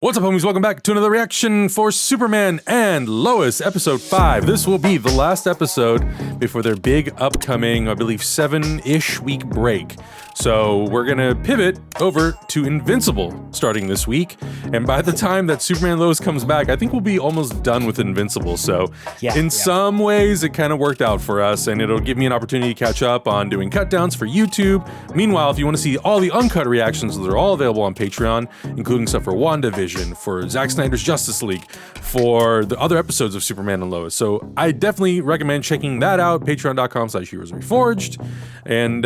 What's up, homies? Welcome back to another reaction for Superman and Lois, episode 5. This will be the last episode before their big upcoming, I believe, 7-ish week break. So we're gonna pivot over to Invincible starting this week. And by the time that Superman and Lois comes back, I think we'll be almost done with Invincible. So in some ways, it kind of worked out for us, and it'll give me an opportunity to catch up on doing cut downs for YouTube. Meanwhile, if you want to see all the uncut reactions, they're all available on Patreon, including stuff for WandaVision, for Zack Snyder's Justice League, for the other episodes of Superman and Lois. So I definitely recommend checking that out, patreon.com/heroesreforged. And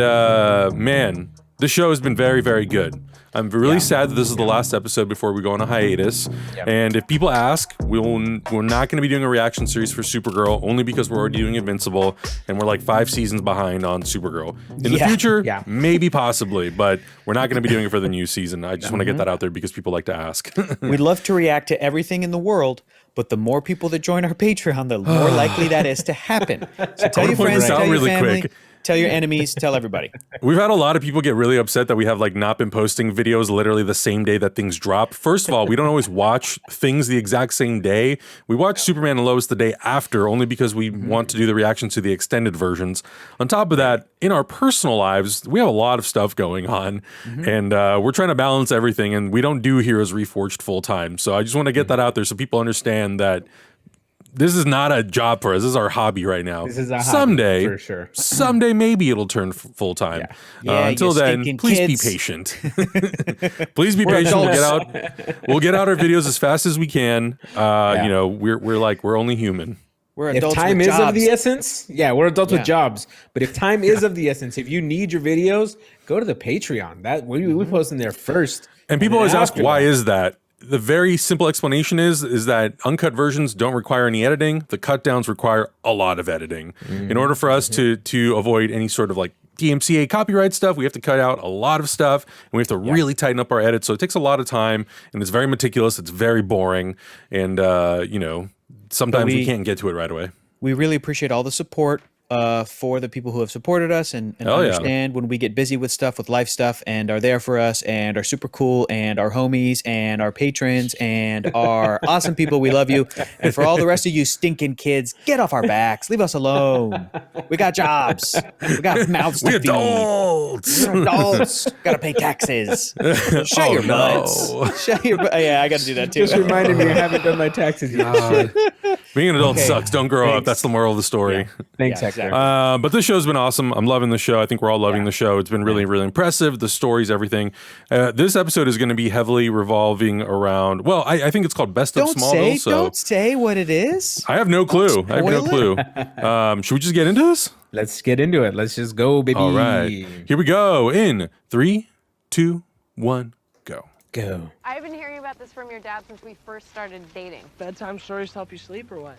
man, the show has been very, very good. I'm really sad that this is the last episode before we go on a hiatus. And if people ask, we're not going to be doing a reaction series for Supergirl, only because we're already doing Invincible, and we're like 5 seasons behind on Supergirl. In the future, maybe, possibly, but we're not going to be doing it for the new season. I just want to get that out there because people like to ask. We'd love to react to everything in the world, but the more people that join our Patreon, the more likely that is to happen. So tell your friends, tell your family. Tell your enemies, tell everybody. We've had a lot of people get really upset that we have like not been posting videos literally the same day that things drop. First of all, we don't always watch things the exact same day. We watch Superman and Lois the day after, only because we want to do the reactions to the extended versions. On top of that, in our personal lives, we have a lot of stuff going on, and we're trying to balance everything, and we don't do Heroes Reforged full time. So I just want to get that out there so people understand that this is not a job for us. This is our hobby right now. This is a someday, hobby, for sure. Someday, maybe it'll turn full time. Until then, please be patient. Please be patient. We'll get out our videos as fast as we can. You know, we're only human. We're adults if time with is jobs. of the essence, we're adults with jobs. But if time is of the essence, if you need your videos, go to the Patreon. That we post in there first. And people always ask, why is that? The very simple explanation is that uncut versions don't require any editing. The cut downs require a lot of editing. In order for us to avoid any sort of like DMCA copyright stuff, we have to cut out a lot of stuff, and we have to really tighten up our edits. So it takes a lot of time, and it's very meticulous. It's very boring, and you know, sometimes we can't get to it right away. We really appreciate all the support for the people who have supported us and understand when we get busy with stuff, with life stuff, and are there for us and are super cool and our homies and our patrons and our awesome people. We love you. And for all the rest of you stinking kids, get off our backs. Leave us alone. We got jobs. We got mouths to feed. We're adults. Gotta pay taxes. Shut your butts. Shut your butts. Yeah, I gotta do that too. Just reminded me I haven't done my taxes yet. Being an adult sucks. Don't grow up. That's the moral of the story. Thanks, Hector. But this show's been awesome. I'm loving the show. I think we're all loving the show. It's been really, really impressive. The stories, everything. This episode is going to be heavily revolving around, well, I think it's called Best of Smallville. Don't say what it is. I have no clue. I have no clue. Should we just get into this? Let's get into it. Let's just go, baby. All right. Here we go. In 3, 2, 1, go. Go. I've been hearing about this from your dad since we first started dating. Bedtime stories to help you sleep or what?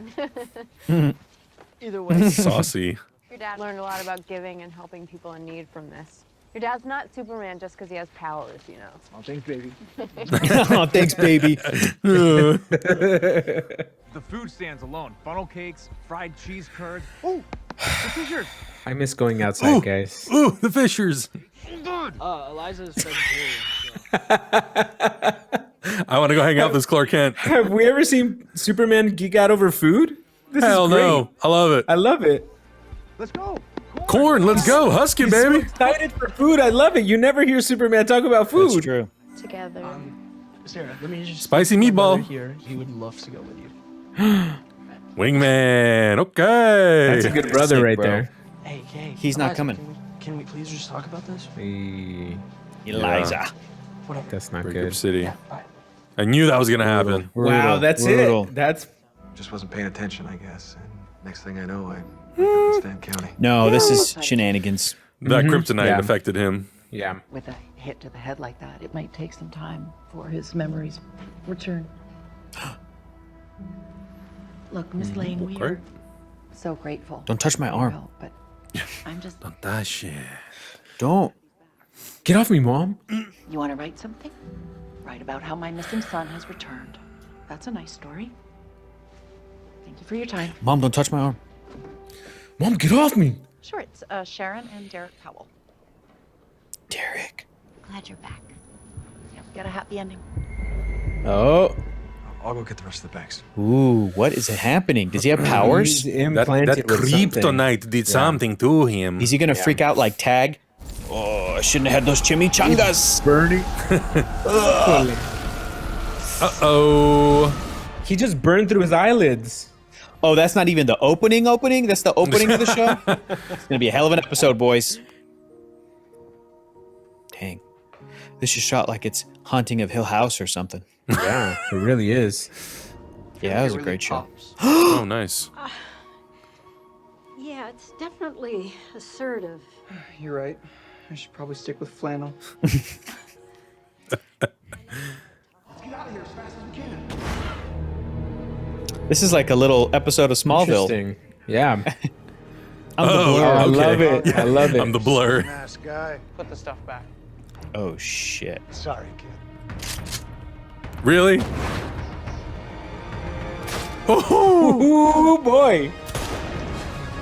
Either way. Saucy. Your dad learned a lot about giving and helping people in need from this. Your dad's not Superman just because he has powers, you know. Oh, thanks, baby. Oh, thanks, baby. The food stands alone. Funnel cakes, fried cheese curds. Oh, the Fishers. I miss going outside, guys. Ooh, the Fishers. Eliza's vegetarian. I want to go hang out with this Clark Kent. Have we ever seen Superman geek out over food? This Hell is great. no. I love it. I love it. Let's go. Corn, let's go. Husky, He's baby. so excited for food. I love it. You never hear Superman talk about food. That's true. Together. Sarah, let me just... Spicy my meatball. brother here, he would love to go with you. Wingman. Okay. That's a good brother right there. Hey. He's not Eliza, coming. Can we please just talk about this? Eliza. Whatever. That's not Breakup good. City. Yeah, bye. I knew that was going to happen. Wow, that's Brutal. it. That's Just wasn't paying attention, I guess. And next thing I know, I'm in Stan County. No, this is shenanigans. That kryptonite Yeah. affected him. yeah. With a hit to the head like that, it might take some time for his memories return. Look, Miss Lane, we are so grateful. Don't touch my for your arm. help, but I'm just. Don't that shit. Don't. Get off me, Mom. You want to write something? Write about how my missing son has returned. That's a nice story. Thank you for your time. Mom, don't touch my arm. Mom, get off me. Sure, it's Sharon and Derek Powell. Derek. Glad you're back. Yep, got a happy ending. Oh. I'll go get the rest of the bags. Ooh, what is happening? Does he have powers? He's That implanted with something. kryptonite did something to him. Is he gonna freak out like Tag? Oh, I shouldn't have had those chimichangas. Burning. Uh-oh. He just burned through his eyelids. Oh, that's not even the opening. That's the opening of the show. It's gonna be a hell of an episode, boys. Dang, this is shot like it's Haunting of Hill House or something. Yeah, it really is. Yeah, that was a great show. Oh, nice. Yeah, it's definitely assertive. You're right. I should probably stick with flannel. This is like a little episode of Smallville. Interesting. Yeah. I'm the blur. I love it. I love it. I'm the blur. Nice guy. Put the stuff back. Oh shit. Sorry, kid. Really? Oh, Ooh, boy.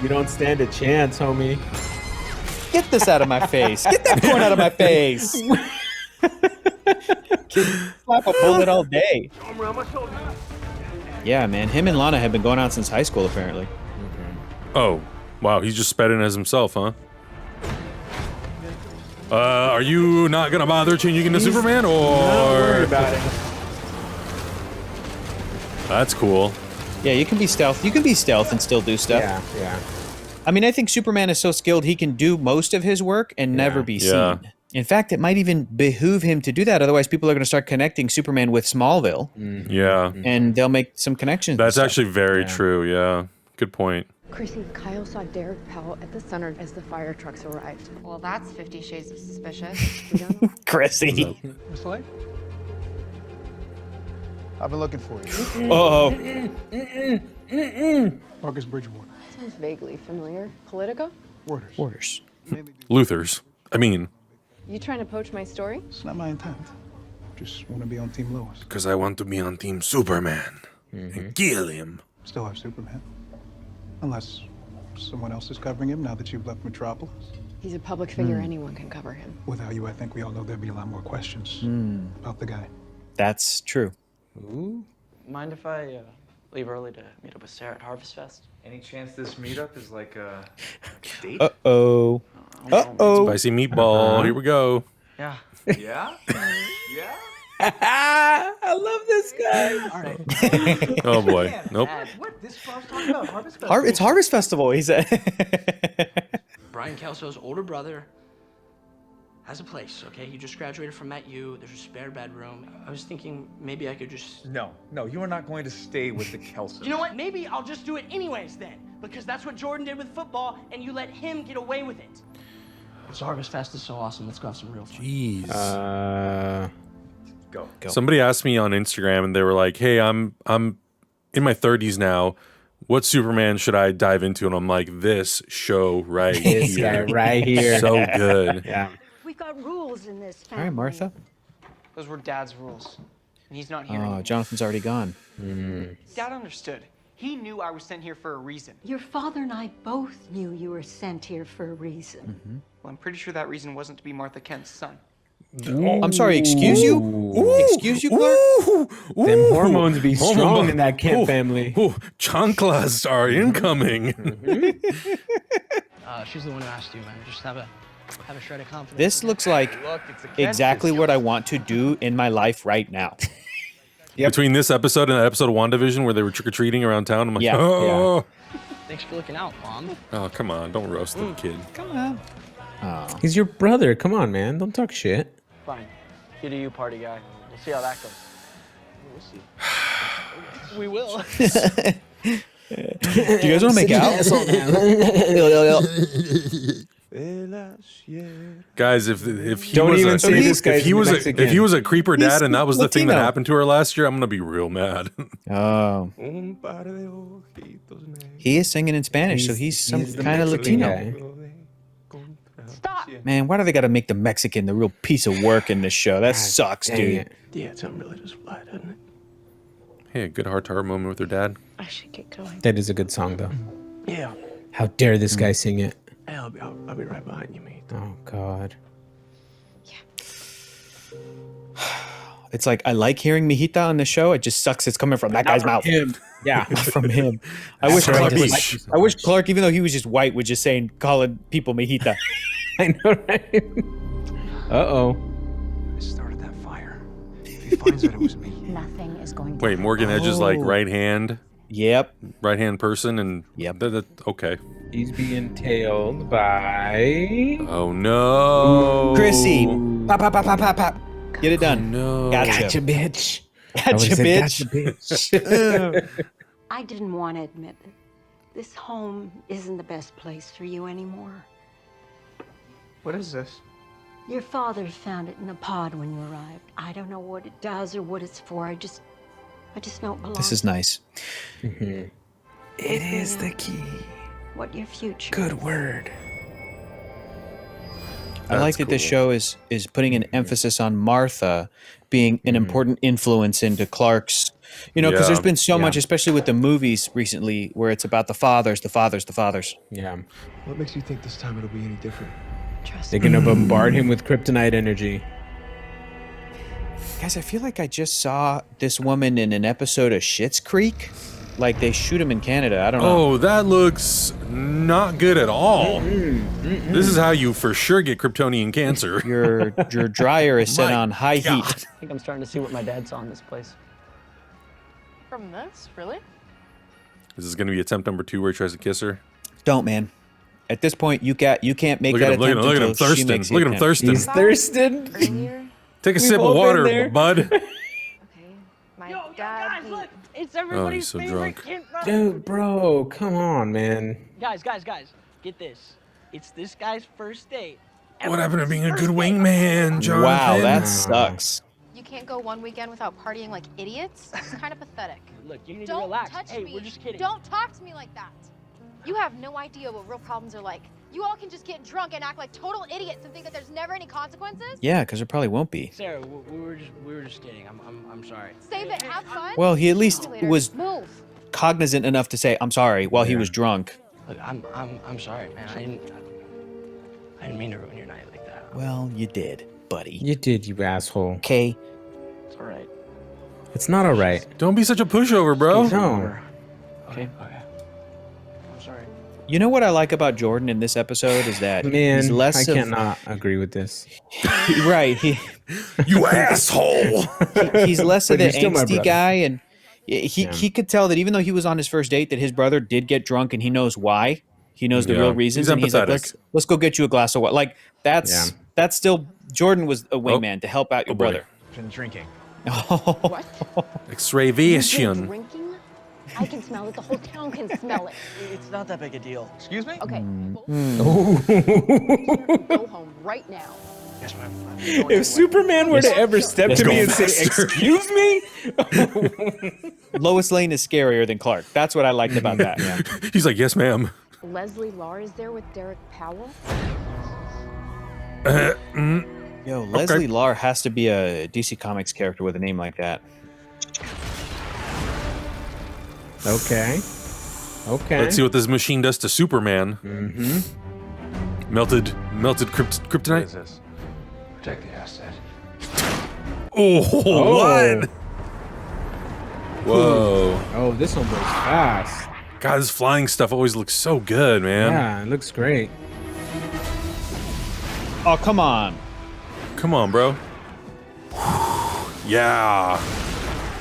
You don't stand a chance, homie. Get this out of my face. Get that corn out of my face. Slap a bullet all day. Yeah, man. Him and Lana have been going out since high school, apparently. oh, wow. He's just sped in as himself, huh? Are you not gonna bother changing into Superman, or? Don't worry about it. That's cool. Yeah, you can be stealth. You can be stealth and still do stuff. Yeah, yeah. I mean, I think Superman is so skilled he can do most of his work and never be Yeah. seen. In fact, it might even behoove him to do that. Otherwise, people are going to start connecting Superman with Smallville, Yeah. and they'll make some connections. That's and stuff. actually very true. Yeah. Good point. Chrissy, Kyle saw Derek Powell at the center as the fire trucks arrived. Well, that's 50 Shades of Suspicious. We don't know. Chrissy. Miss Light? I've been looking for you. Oh, Marcus Bridgewater. Sounds vaguely familiar. Politico? Orders. orders. Luthor's. I mean, You trying to poach my story? It's not my intent. Just want to be on Team Lois. because I want to be on Team Superman and kill him. Still have Superman. Unless someone else is covering him now that you've left Metropolis. He's a public figure. Anyone can cover him. Without you, I think we all know there'd be a lot more questions about the guy. That's true. Mind if I leave early to meet up with Sarah at HarvestFest? Any chance this meetup is like a date? Uh-oh. Uh-oh. Spicy meatball. Here we go. Yeah. Yeah? Yeah? I love this guy. All right. Oh boy. Nope. What? This I was talking about HarvestFest. It's Harvest Festival, he said. Brian Kelso's older brother has a place, okay? He just graduated from MetU. There's a spare bedroom. I was thinking maybe I could just... No, you are not going to stay with the Kelsos. You know what? Maybe I'll just do it anyways then. Because that's what Jordan did with football, and you let him get away with it. So HarvestFest is so awesome. Let's go have some real fun. Jeez. Go. Somebody asked me on Instagram, and they were like, "Hey, I'm in my 30s now. What Superman should I dive into?" And I'm like, "This show right This here, guy right here. so good." Yeah. We've got rules in this All family. right, Martha. Those were Dad's rules. And he's not here Oh, anymore. Jonathan's already gone. Dad understood. He knew I was sent here for a reason. Your father and I both knew you were sent here for a reason. Well, I'm pretty sure that reason wasn't to be Martha Kent's son. I'm sorry, excuse you? Excuse you, Clark? Them hormones be strong in that Kent family. Chanclas are incoming. She's the one who asked you, man. Just have a shred of confidence. This looks like exactly what I want to do in my life right now. Between this episode and the episode of WandaVision where they were trick-or-treating around town, I'm like, Yeah. oh. Thanks for looking out, Mom. Oh, come on. Don't roast the kid. Come on. Oh. He's your brother. Come on, man. Don't talk shit. Fine. You do you, party guy. We'll see how that goes. We'll see. We will. Do you guys want to make out? Guys, if he Don't was even a, say this guy's if he was a, Mexican. if he was a creeper dad and that was the thing that Latino. happened to her last year, I'm gonna be real mad. Oh. He is singing in Spanish, so he's some the kind of Mexican Latino. guy. Stop! Man, why do they got to make the Mexican the real piece of work in this show? That sucks, Dang dude. it. Yeah, something really just fly, doesn't it? Hey, a good heart-to-heart moment with her dad. I should get going. That is a good song, though. Yeah. How dare this guy sing it? Hey, I'll be right behind you, mate. Oh, God. It's like, I like hearing Mijita on the show. It just sucks it's coming from that guy's mouth. Him. Yeah. Not from him. I wish Clark, even though he was just white, was just calling people Mijita. I know, right? Uh-oh. I started that fire. If he finds out it was me. Nothing is going to Wait, Morgan Edge is like right hand person, and okay. He's being tailed by... Oh no. Chrissy. Pop, pop, pop, pop, pop, pop. Get it done. No. Gotcha, bitch. Gotcha, bitch. I didn't want to admit it. This home isn't the best place for you anymore. What is this? Your father found it in a pod when you arrived. I don't know what it does or what it's for. I just don't belong. This is nice. Mm-hmm. It is the key. What your future. Good word. I like that the show is putting an emphasis on Martha being an important influence into Clark's, because there's been so much, especially with the movies recently, where it's about the fathers. Yeah. What makes you think this time it'll be any different? They're gonna bombard him with kryptonite energy. Guys, I feel like I just saw this woman in an episode of Schitt's Creek. Like they shoot him in Canada. I don't know. Oh, that looks not good at all. This is how you for sure get Kryptonian cancer. Your dryer is set on high heat. I think I'm starting to see what my dad saw in this place. From this? Really? Is this going to be attempt number 2 where he tries to kiss her? Don't, man. At this point, you can't make that attempt. Look at him thirsting. Look at him thirsting. He's thirsting. Take a sip of water, bud. My dad. Look, it's everybody's so favorite kid. Dude, bro, come on, man. Guys, get this. It's this guy's first date. What happened to being a good wingman, Jonathan? Wow, that sucks. You can't go one weekend without partying like idiots. It's kind of pathetic. Look, you need to Don't relax. touch Hey, me. we're just kidding. Don't talk to me like that. You have no idea what real problems are like. You all can just get drunk and act like total idiots and think that there's never any consequences. Yeah, because there probably won't be. Sarah, we were just kidding. I'm sorry. Save it. Have fun. Well, he at least was Move. cognizant enough to say, "I'm sorry," while he was drunk. Look, I'm sorry, man. I didn't mean to ruin your night like that. Well, you did, buddy. You did, you asshole. Okay. It's all right. It's not all right. Don't be such a pushover, bro. No. Okay. I'm sorry. You know what I like about Jordan in this episode is that Man, he's less I cannot agree with this. Right. You asshole. He's less of But the you're still my angsty brother. guy, and he could tell that even though he was on his first date, that his brother did get drunk, and he knows why. He knows the real reasons, He's and he's like, empathetic. let's go get you a glass of water. Like that's still Jordan was a wingman to help out your boy. brother. Been drinking. What? X-ray You've been vision. drinking? I can smell it. The whole town can smell it. It's not that big a deal. Excuse me? Okay. Mm. Go home right now. Yes, ma'am. If Superman were to ever step Let's to go me and say, faster. "Excuse me," Lois Lane is scarier than Clark. That's what I liked about that. Yeah. He's like, yes, ma'am. Leslie Lar is there with Derek Powell? Yo, Leslie Lar has to be a DC Comics character with a name like that. okay. Let's see what this machine does to Superman. Melted What kryptonite. is this? Protect the asset. Oh, what? Whoa. Oh, this one goes fast. God, this flying stuff always looks so good, man. Yeah, it looks great. Oh, come on. Come on, bro. Yeah.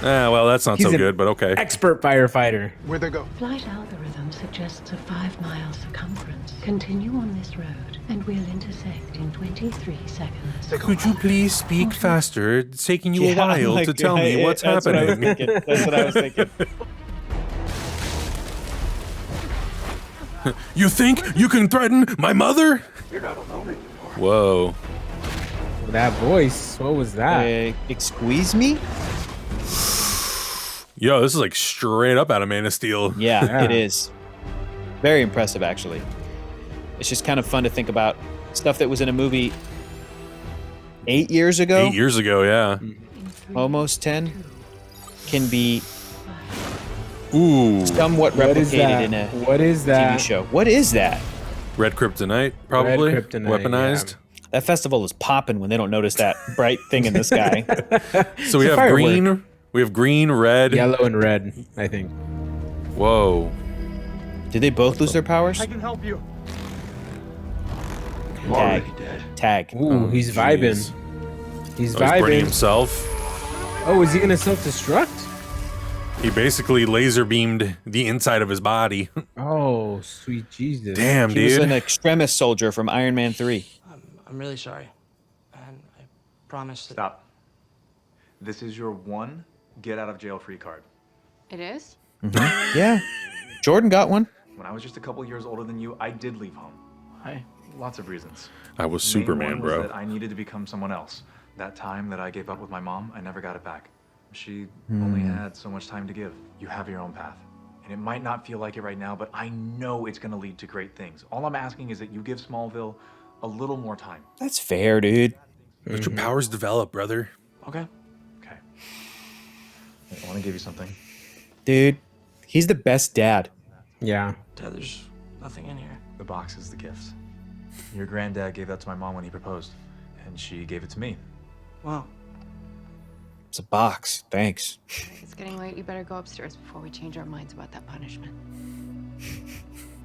Well, that's not so He's an good, but okay. Expert firefighter. Where'd they go? Flight algorithm suggests a 5-mile circumference. Continue on this road, and we'll intersect in 23 seconds. Could you please speak faster? It's taking you a Yeah, while like, to tell me what's that's what I was happening. thinking. That's what I was thinking. You think you can threaten my mother? You're not alone anymore. Whoa. That voice. What was that? Excuse me? Yo, this is like straight up out of Man of Steel. Yeah, it is. Very impressive, actually. It's just kind of fun to think about stuff that was in a movie 8 years ago. 8 years ago, yeah. Almost 10. Can be Ooh. somewhat What is replicated that? in a What is that? TV show. What is that? Red kryptonite, probably. Red kryptonite, Weaponized. That festival is popping when they don't notice that bright thing in the sky. So we have green. We have green, red, yellow, and red. I think. Whoa! Did they both lose their powers? I can help you. Tag. Ooh, he's vibing. He's He's burning vibing. himself. Oh, is he gonna self-destruct? He basically laser beamed the inside of his body. Oh, sweet Jesus! Damn, He was dude. an extremis soldier from Iron Man 3. I'm really sorry. And I promise that... Stop. This is your one get out of jail free card. It is? Yeah. Jordan got one. When I was just a couple years older than you, I did leave home. Why? Lots of reasons. I was The main Superman, one was bro. that I needed to become someone else. That time that I gave up with my mom, I never got it back. She only had so much time to give. You have your own path. And it might not feel like it right now, but I know it's gonna lead to great things. All I'm asking is that you give Smallville a little more time. That's fair, dude. Let your powers develop, brother. Okay. Okay. I wanna give you something. Dude, he's the best dad. Yeah. Dad, there's nothing in here. The box is the gift. Your granddad gave that to my mom when he proposed, and she gave it to me. Wow. It's a box. Thanks. It's getting late. You better go upstairs before we change our minds about that punishment.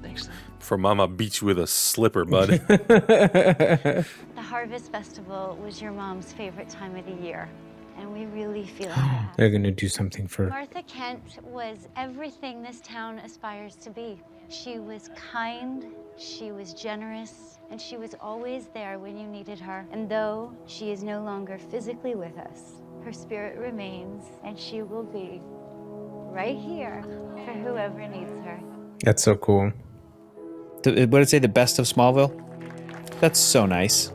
Thanks, Dad. For Mama beats you with a slipper, bud. The Harvest Festival was your mom's favorite time of the year, and we really feel that. They're gonna do something for. Martha Kent was everything this town aspires to be. She was kind, she was generous, and she was always there when you needed her. And though she is no longer physically with us, her spirit remains, and she will be right here for whoever needs her. That's so cool. What did it say? The best of Smallville? That's so nice.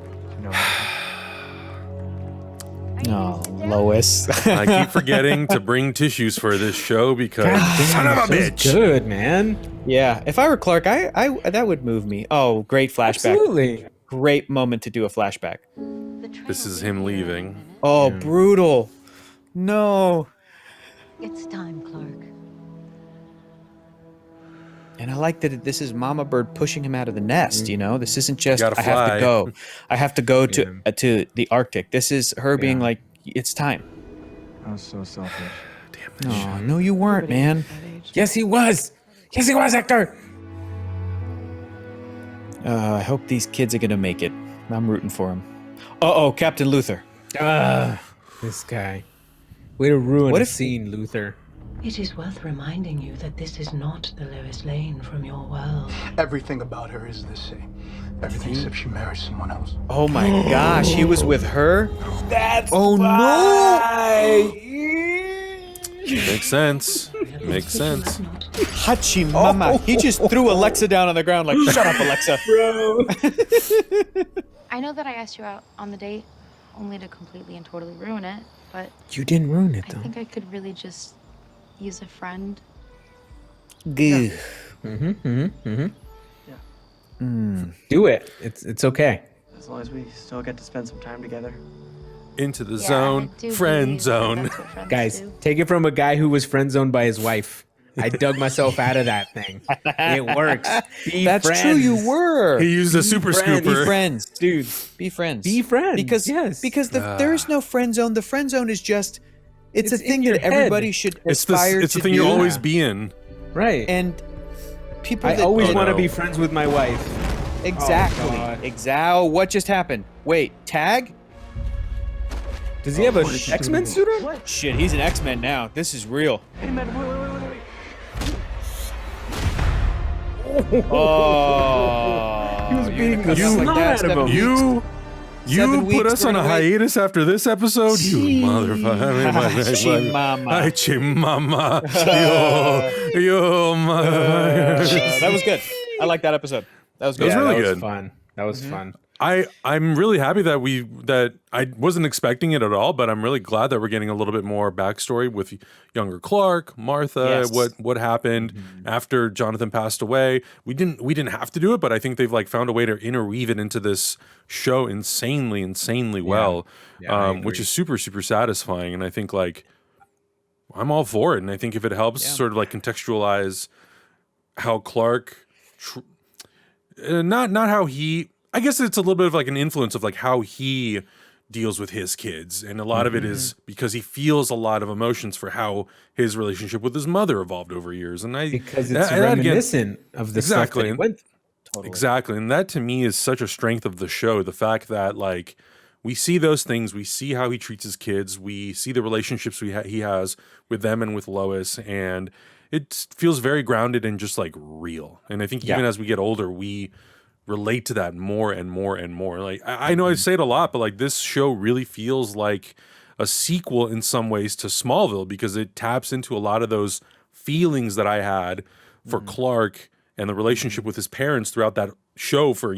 Oh, Lois. I keep forgetting to bring tissues for this show because son of a bitch. Good, man. Yeah, if I were Clark, I that would move me. Oh, great flashback. Absolutely. Great moment to do a flashback. This is him leaving. Oh, brutal. No. It's time, Clark. And I like that this is Mama Bird pushing him out of the nest, you know? This isn't just, gotta I have fly. to go. I have to go to the Arctic. This is her being like, it's time. I was so selfish. Oh, no, you weren't, man. Yes, he was. Yes, he was, Hector. I hope these kids are going to make it. I'm rooting for them. Uh-oh, Captain Luthor. This guy. Way to ruin What a if- scene, Luthor. It is worth reminding you that this is not the Lois Lane from your world. Everything about her is the same. Everything except she marries someone else. Oh my gosh, he was with her? That's Oh Makes sense. Makes sense. Hachi mama. He just threw Alexa down on the ground like, shut up, Alexa. Bro. I know that I asked you out on the date only to completely and totally ruin it, but You didn't ruin it, I though. think I could really just use a friend. Goo. Do it. It's okay. As long as we still get to spend some time together. Into the Yeah, zone, I do friend believe that zone. that's what friends Guys, do. take it from a guy who was friend zoned by his wife. I dug myself out of that thing. It works. Be That's friends. true, you were. He used a super friends. Be scooper. friends. Dude, Be friends. be friends. Because yes. there is no friend zone. The friend zone is just it's a It's in thing your that head. everybody should aspire It's to the thing do. you always be in. Right. And people I that always Oh, want to no. be friends with my wife. exactly. God. What just happened? Wait, Tag? Does he have a X-Men suit on? Shit, he's an X-Men now. This is real. Hey, man, wait. Oh, He was beating the you snot out of him. You 7 put weeks us on a running away. hiatus after this episode? You motherfucker. Chimama. Chimama. Yo, mother. That was good. I like that episode. That was good. was really that good. Was fun. That was fun. I'm really happy that I wasn't expecting it at all, but I'm really glad that we're getting a little bit more backstory with younger Clark, Martha, Yes. what happened after Jonathan passed away. We didn't have to do it, but I think they've like found a way to interweave it into this show insanely well, I which agree. is super satisfying. And I think like I'm all for it. And I think if it helps sort of like contextualize how Clark, not how he I guess it's a little bit of like an influence of like how he deals with his kids, and a lot of it is because he feels a lot of emotions for how his relationship with his mother evolved over years, and because it's reminiscent of the stuff that he went through. Totally. Exactly, and that to me is such a strength of the show. The fact that like we see those things, we see how he treats his kids, we see the relationships he has with them and with Lois, and it feels very grounded and just like real. And I think even as we get older, we relate to that more and more and more. Like I know I say it a lot, but like this show really feels like a sequel in some ways to Smallville, because it taps into a lot of those feelings that I had for Clark and the relationship with his parents throughout that show for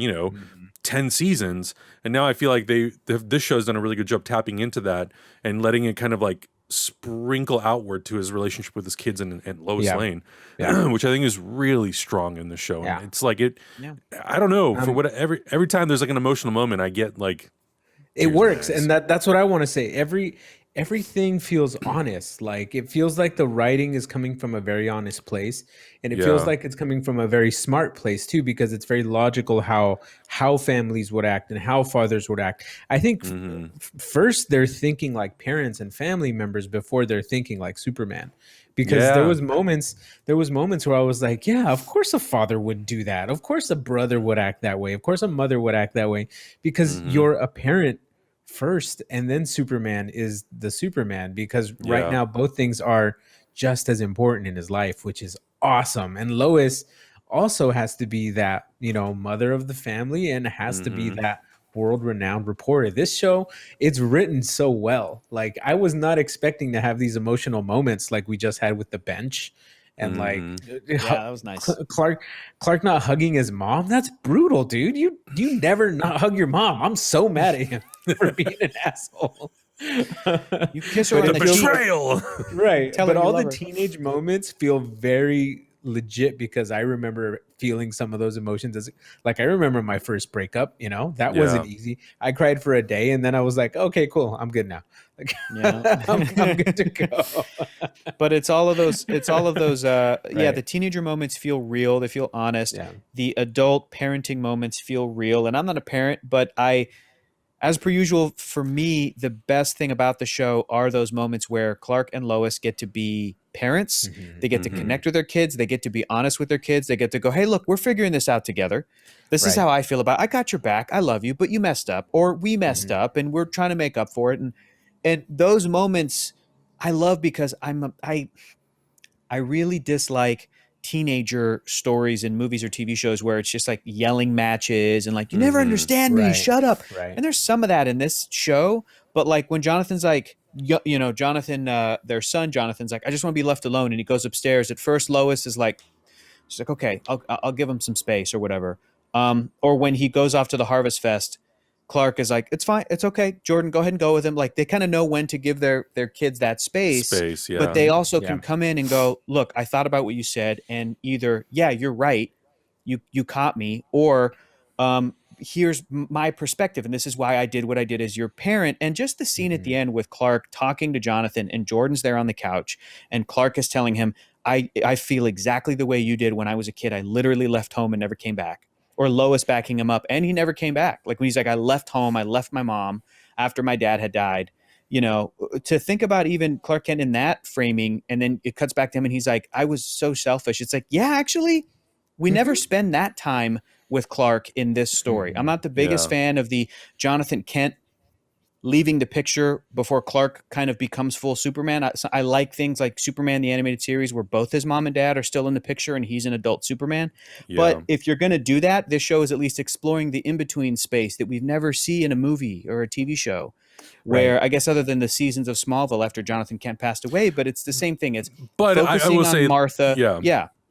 10 seasons. And now I feel like this show's done a really good job tapping into that and letting it kind of like sprinkle outward to his relationship with his kids and Lois Lane, which I think is really strong in the show. And it's like I don't know, for what every time there's like an emotional moment, I get like it works. And that's what I want to say. Everything feels honest. Like it feels like the writing is coming from a very honest place, and it feels like it's coming from a very smart place too, because it's very logical how families would act and how fathers would act. I think first they're thinking like parents and family members before they're thinking like Superman, because there was moments where I was like, yeah, of course a father would do that, of course a brother would act that way, of course a mother would act that way, because you're a parent first, and then Superman is the Superman, because right now both things are just as important in his life, which is awesome. And Lois also has to be that, mother of the family, and has to be that world-renowned reporter. This show, it's written so well. Like I was not expecting to have these emotional moments like we just had with the bench. And that was nice. Clark not hugging his mom. That's brutal, dude. You never not hug your mom. I'm so mad at him for being an asshole. You kiss her on the betrayal. Right. But all the teenage moments feel very legit, because I remember feeling some of those emotions as like I remember my first breakup, that wasn't easy. I cried for a day, and then I was like, okay, cool, I'm good now. Like, I'm good to go. But it's all of those the teenager moments feel real, they feel honest. The adult parenting moments feel real. And I'm not a parent, but as per usual, for me, the best thing about the show are those moments where Clark and Lois get to be parents. They get to connect with their kids. They get to be honest with their kids. They get to go, hey, look, we're figuring this out together. This is how I feel about it. I got your back. I love you, but you messed up, or we messed up, and we're trying to make up for it. And those moments I love, because I really dislike teenager stories in movies or TV shows where it's just like yelling matches and like, you never understand me, shut up. And there's some of that in this show, but like when Jonathan's like, Jonathan, their son, Jonathan's like, I just want to be left alone. And he goes upstairs. At first, Lois is like, she's like, okay, I'll give him some space or whatever. Or when he goes off to the HarvestFest, Clark is like, it's fine, it's okay, Jordan, go ahead and go with him. Like they kind of know when to give their kids that space, but they also can come in and go, look, I thought about what you said, and either, yeah, you're right, you caught me, or here's my perspective, and this is why I did what I did as your parent. And just the scene at the end with Clark talking to Jonathan, and Jordan's there on the couch, and Clark is telling him, I feel exactly the way you did when I was a kid. I literally left home and never came back. Or Lois backing him up, and he never came back. Like when he's like, I left home, I left my mom after my dad had died. To think about even Clark Kent in that framing, and then it cuts back to him and he's like, I was so selfish. It's like, yeah, actually, we never spend that time with Clark in this story. I'm not the biggest fan of the Jonathan Kent leaving the picture before Clark kind of becomes full Superman. I like things like Superman, the animated series, where both his mom and dad are still in the picture and he's an adult Superman. But if you're going to do that, this show is at least exploring the in-between space that we've never seen in a movie or a TV show, where I guess other than the seasons of Smallville after Jonathan Kent passed away, but it's the same thing. It's focusing on Martha.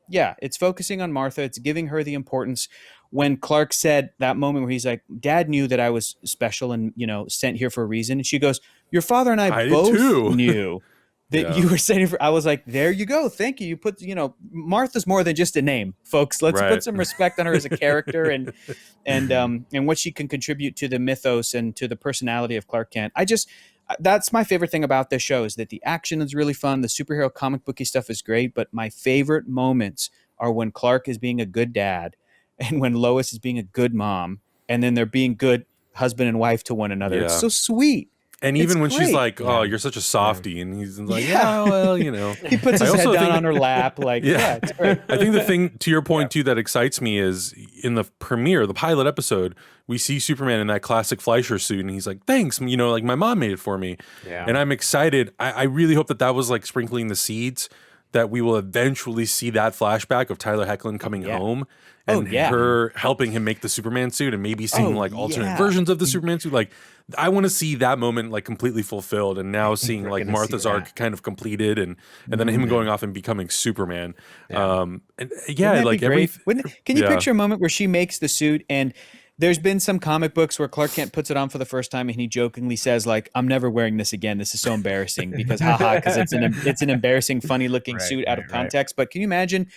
Yeah. It's focusing on Martha. It's giving her the importance. When Clark said that moment where he's like, Dad knew that I was special and, sent here for a reason. And she goes, your father and I both knew that you were sent here I was like, there you go. Thank you. You put, Martha's more than just a name, folks. Let's put some respect on her as a character and what she can contribute to the mythos and to the personality of Clark Kent. That's my favorite thing about this show, is that the action is really fun. The superhero comic booky stuff is great, but my favorite moments are when Clark is being a good dad and when Lois is being a good mom, and then they're being good husband and wife to one another. It's so sweet. And even when she's great. like, "Oh, you're such a softie," and he's like, "Yeah, well, you know." He puts his head down on her lap, like, yeah, it's great. I think the thing, to your point too, that excites me is in the premiere, the pilot episode, we see Superman in that classic Fleischer suit, and he's like, "Thanks, you know, like my mom made it for me," and I'm excited. I really hope that was like sprinkling the seeds that we will eventually see that flashback of Tyler Hoechlin coming home. And her helping him make the Superman suit and maybe seeing like alternate versions of the Superman suit. Like, I want to see that moment like completely fulfilled, and now seeing like Martha's arc kind of completed, and then him going off and becoming Superman. And like can you picture a moment where she makes the suit, and there's been some comic books where Clark Kent puts it on for the first time and he jokingly says like, "I'm never wearing this again. This is so embarrassing," because because it's an embarrassing, funny looking suit out of context. But can you imagine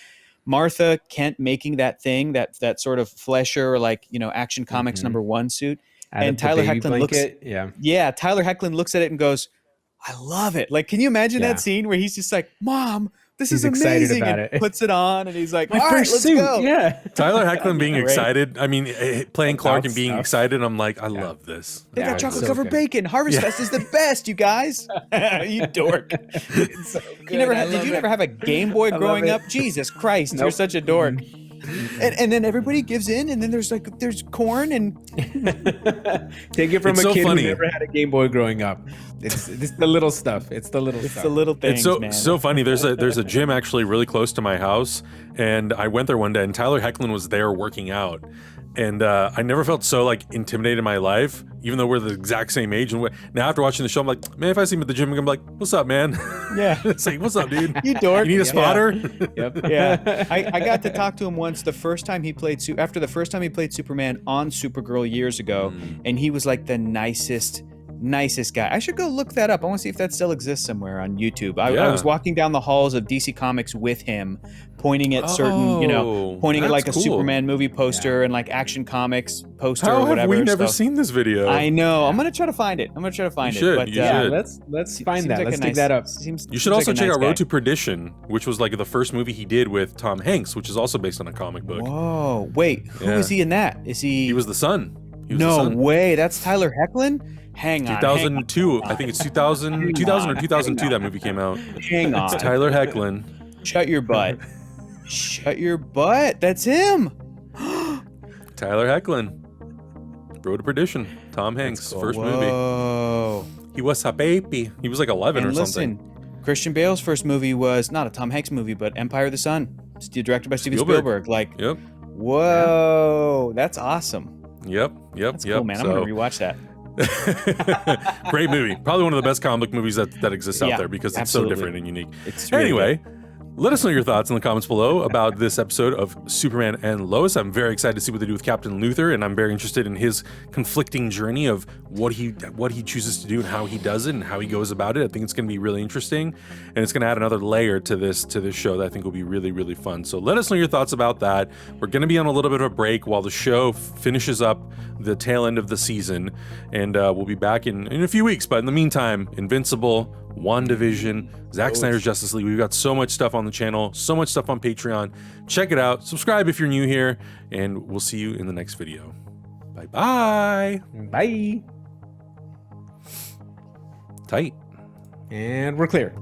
Martha Kent making that thing, that sort of Fleischer, like, you know, Action Comics #1 suit, and Tyler Hoechlin Tyler Hoechlin looks at it and goes, "I love it." Like, can you imagine that scene where he's just like, "Mom, this is amazing," excited about and it. puts it on, and he's like, My "All first right, let's suit." go." Yeah. Tyler Hoechlin being excited. I mean, playing Clark and being excited. I'm like, I love this. They got chocolate covered bacon. HarvestFest is the best, you guys. You dork. It's so good. Did you never have a Game Boy growing up? Jesus Christ, you're such a dork. And then everybody gives in, and then there's corn and take it from it's a so kid funny. who never had a Game Boy growing up. It's the little stuff. It's the little stuff. the little things, It's so funny. There's a gym actually really close to my house, and I went there one day, and Tyler Hoechlin was there working out. And I never felt so like intimidated in my life, even though we're the exact same age. And now after watching the show, I'm like, man, if I see him at the gym, I'm like, "What's up, man?" Yeah, it's like, "What's up, dude? You dork. You need a spotter?" Yeah. I got to talk to him once. After the first time he played Superman on Supergirl years ago, and he was like the nicest guy. I should go look that up. I want to see if that still exists somewhere on YouTube. I was walking down the halls of DC Comics with him, pointing at certain, at like a cool. Superman movie poster and like Action Comics poster How or whatever. have we never seen this video? I know. I'm gonna try to find it. You should. Let's find that. Let's dig that up. You should also check out Road to Perdition, which was like the first movie he did with Tom Hanks, which is also based on a comic book. Whoa! Wait, who is he in that? Is he? He was the son. No way. That's Tyler Hoechlin. Hang on. 2002. I think it's 2000 or 2002 that movie came out. Hang on. It's Tyler Hoechlin. Shut your butt. Shut your butt. That's him. Tyler Hoechlin. Road to Perdition. Tom Hanks' first movie. He was a baby. He was like 11 or something. Christian Bale's first movie was not a Tom Hanks movie, but Empire of the Sun, directed by Steven Spielberg. Like, whoa, that's awesome. Yep. That's cool, man. I'm gonna rewatch that. Great movie. Probably one of the best comic book movies that exists out there because it's so different and unique. Anyway, let us know your thoughts in the comments below about this episode of Superman and Lois. I'm very excited to see what they do with Captain Luthor, and I'm very interested in his conflicting journey of what he chooses to do and how he does it and how he goes about it. I think it's going to be really interesting, and it's going to add another layer to this show that I think will be really, really fun. So let us know your thoughts about that. We're going to be on a little bit of a break while the show finishes up the tail end of the season, and we'll be back in a few weeks. But in the meantime, Invincible, WandaVision, Zack Snyder's Justice League. We've got so much stuff on the channel, so much stuff on Patreon. Check it out. Subscribe if you're new here, and we'll see you in the next video. Bye-bye. Bye. Tight. And we're clear.